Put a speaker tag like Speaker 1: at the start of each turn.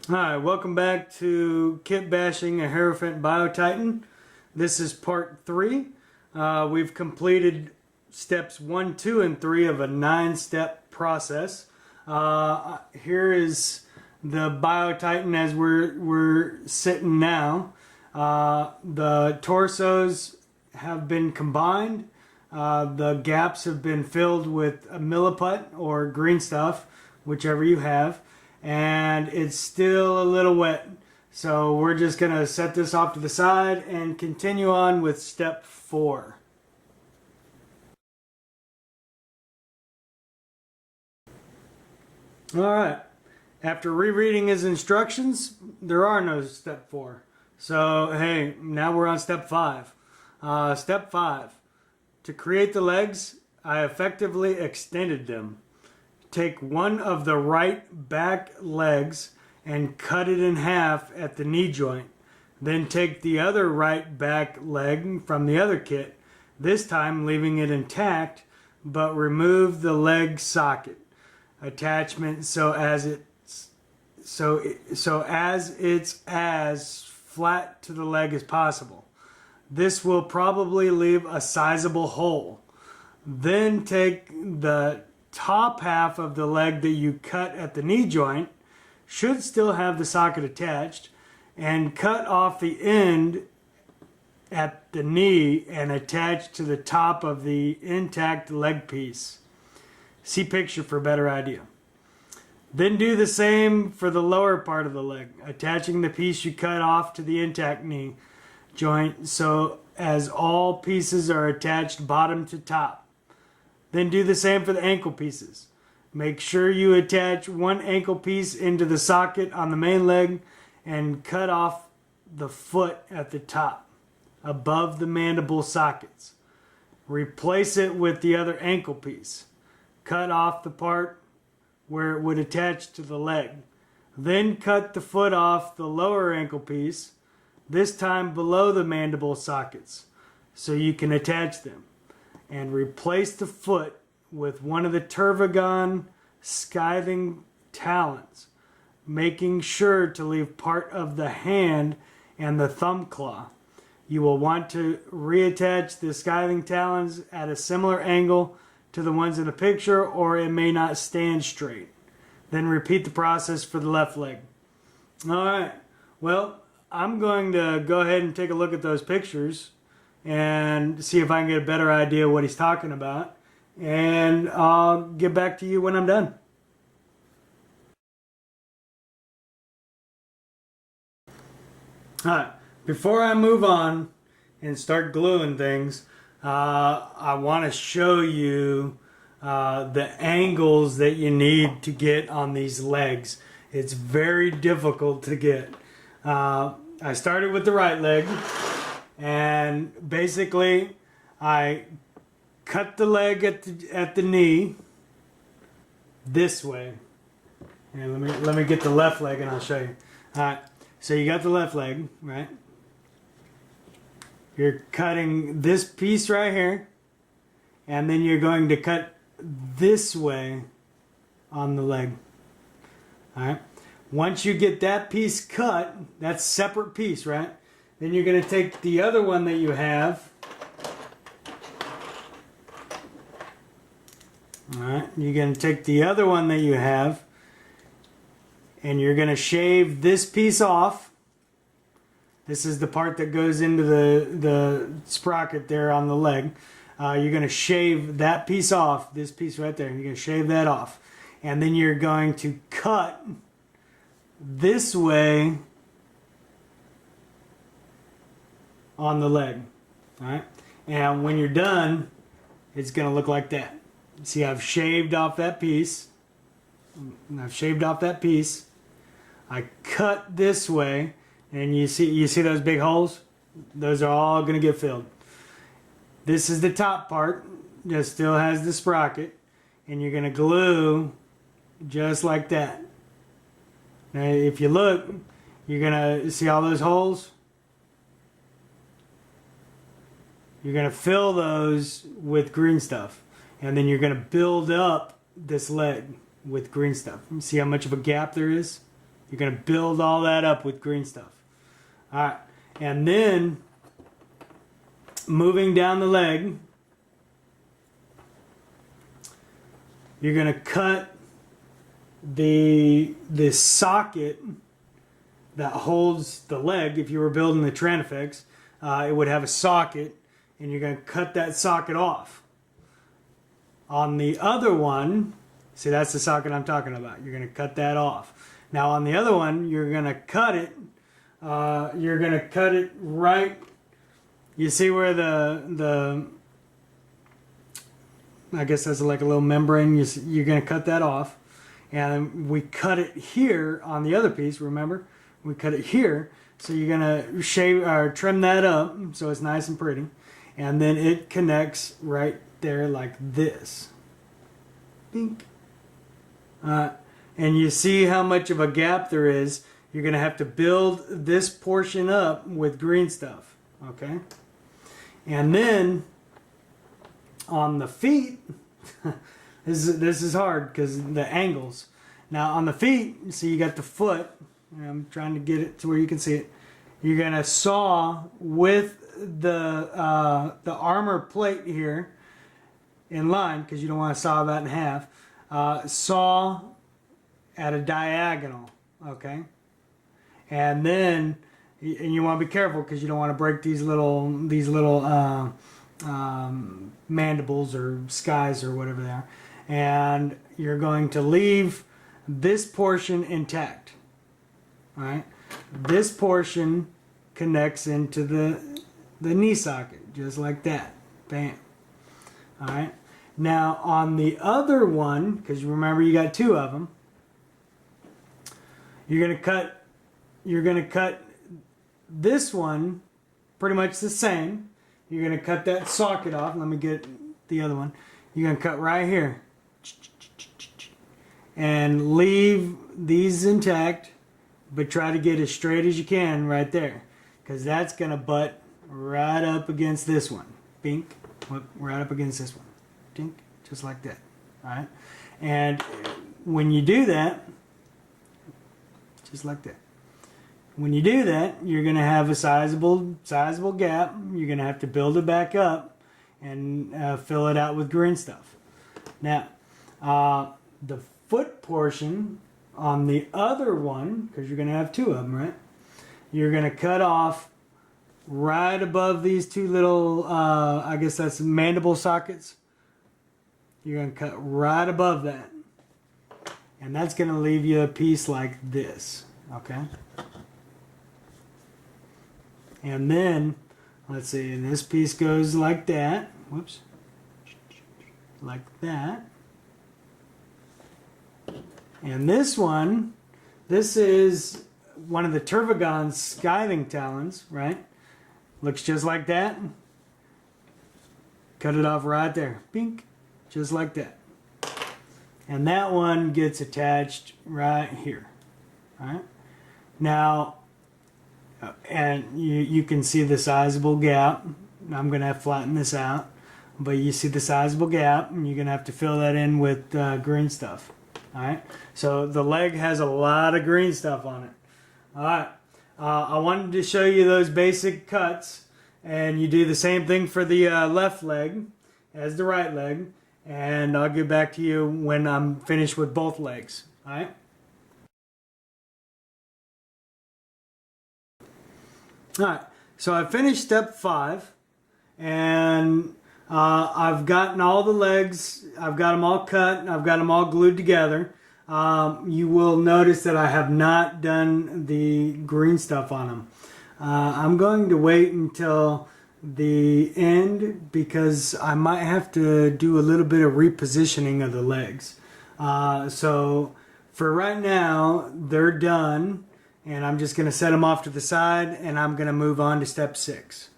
Speaker 1: Hi, welcome back to Kit Bashing a Hierophant Bio-Titan. This is part 3. We've completed steps 1, 2, and 3 of a 9-step process. Here is the Bio-Titan as we're sitting now. The torsos have been combined. The gaps have been filled with a milliput or green stuff, whichever you have. And it's still a little wet, so we're just going to set this off to the side and continue on with step 4. Alright, after rereading his instructions, there are no step 4. So hey, now we're on step 5. Step 5. To create the legs, I effectively extended them. Take one of the right back legs and cut it in half at the knee joint. Then take the other right back leg from the other kit, this time leaving it intact, but remove the leg socket attachment so it's as flat to the leg as possible. This will probably leave a sizable hole. Then take the top half of the leg that you cut at the knee joint, should still have the socket attached, and cut off the end at the knee and attach to the top of the intact leg piece. See picture for a better idea. Then do the same for the lower part of the leg, attaching the piece you cut off to the intact knee joint so as all pieces are attached bottom to top. Then do the same for the ankle pieces. Make sure you attach one ankle piece into the socket on the main leg and cut off the foot at the top, above the mandible sockets. Replace it with the other ankle piece. Cut off the part where it would attach to the leg. Then cut the foot off the lower ankle piece, this time below the mandible sockets, so you can attach them. And replace the foot with one of the Tervagon scything talons, making sure to leave part of the hand and the thumb claw. You will want to reattach the scything talons at a similar angle to the ones in the picture, or it may not stand straight. Then repeat the process for the left leg. Alright, well, I'm going to go ahead and take a look at those pictures and see if I can get a better idea of what he's talking about. And I'll get back to you when I'm done. Alright, before I move on and start gluing things, I want to show you the angles that you need to get on these legs. It's very difficult to get. I started with the right leg. And basically, I cut the leg at the knee this way. And let me get the left leg and I'll show you. All right. So you got the left leg, right? You're cutting this piece right here, and then you're going to cut this way on the leg. All right. Once you get that piece cut, that's a separate piece, right? Then you're going to take the other one that you have. Alright, you're going to take the other one that you have, and you're going to shave this piece off. This is the part that goes into the sprocket there on the leg. You're going to shave that piece off, this piece right there. You're going to shave that off. And then you're going to cut this way on the leg. Alright, and when you're done, it's going to look like that. See, I've shaved off that piece. I cut this way, and you see those big holes? Those are all going to get filled. This is the top part that still has the sprocket, and you're going to glue just like that. Now, if you look, you're going to see all those holes? You're going to fill those with green stuff. And then you're going to build up this leg with green stuff. See how much of a gap there is? You're going to build all that up with green stuff. All right. And then moving down the leg, you're going to cut the socket that holds the leg. If you were building the tyrannofex, it would have a socket, and you're going to cut that socket off. On the other one, see, that's the socket I'm talking about. You're going to cut that off. Now on the other one, you're going to cut it. You're going to cut it right. You see where the I guess that's like a little membrane. You're going to cut that off. And we cut it here on the other piece, remember? We cut it here. So you're going to shave or trim that up so it's nice and pretty. And then it connects right there like this. Bink. And you see how much of a gap there is. You're going to have to build this portion up with green stuff. Okay? And then on the feet, this is hard because the angles. Now on the feet, see, you got the foot. I'm trying to get it to where you can see it. You're going to saw with the armor plate here in line, because you don't want to saw that in half. Saw at a diagonal, okay? And then, and you want to be careful because you don't want to break these little mandibles or skies or whatever they are. And you're going to leave this portion intact. All right, this portion connects into the knee socket just like that. Bam. All right. Now on the other one, because you remember you got two of them, you're gonna cut this one pretty much the same. You're gonna cut that socket off. Let me get the other one. You're gonna cut right here and leave these intact, but try to get as straight as you can right there, because that's gonna butt right up against this one. Bink. Right up against this one. Dink. Just like that. Alright? And when you do that, just like that. When you do that, you're going to have a sizable gap. You're going to have to build it back up and fill it out with green stuff. Now, the foot portion on the other one, because you're going to have two of them, right? You're going to cut off right above these two little, I guess that's mandible sockets. You're going to cut right above that. And that's going to leave you a piece like this. Okay? And then, let's see, this piece goes like that. Whoops. Like that. And this one, this is one of the Turvagon's scything talons, right? Looks just like that. Cut it off right there. Bink. Just like that. And that one gets attached right here. Alright? Now, and you can see the sizable gap. I'm going to have to flatten this out. But you see the sizable gap, and you're going to have to fill that in with green stuff. Alright? So the leg has a lot of green stuff on it. Alright. I wanted to show you those basic cuts. And you do the same thing for the left leg as the right leg. And I'll get back to you when I'm finished with both legs. Alright? Alright, so I finished step 5, and I've gotten all the legs, I've got them all cut, I've got them all glued together. You will notice that I have not done the green stuff on them. I'm going to wait until the end because I might have to do a little bit of repositioning of the legs. So for right now, they're done. And I'm just going to set them off to the side, and I'm going to move on to step 6.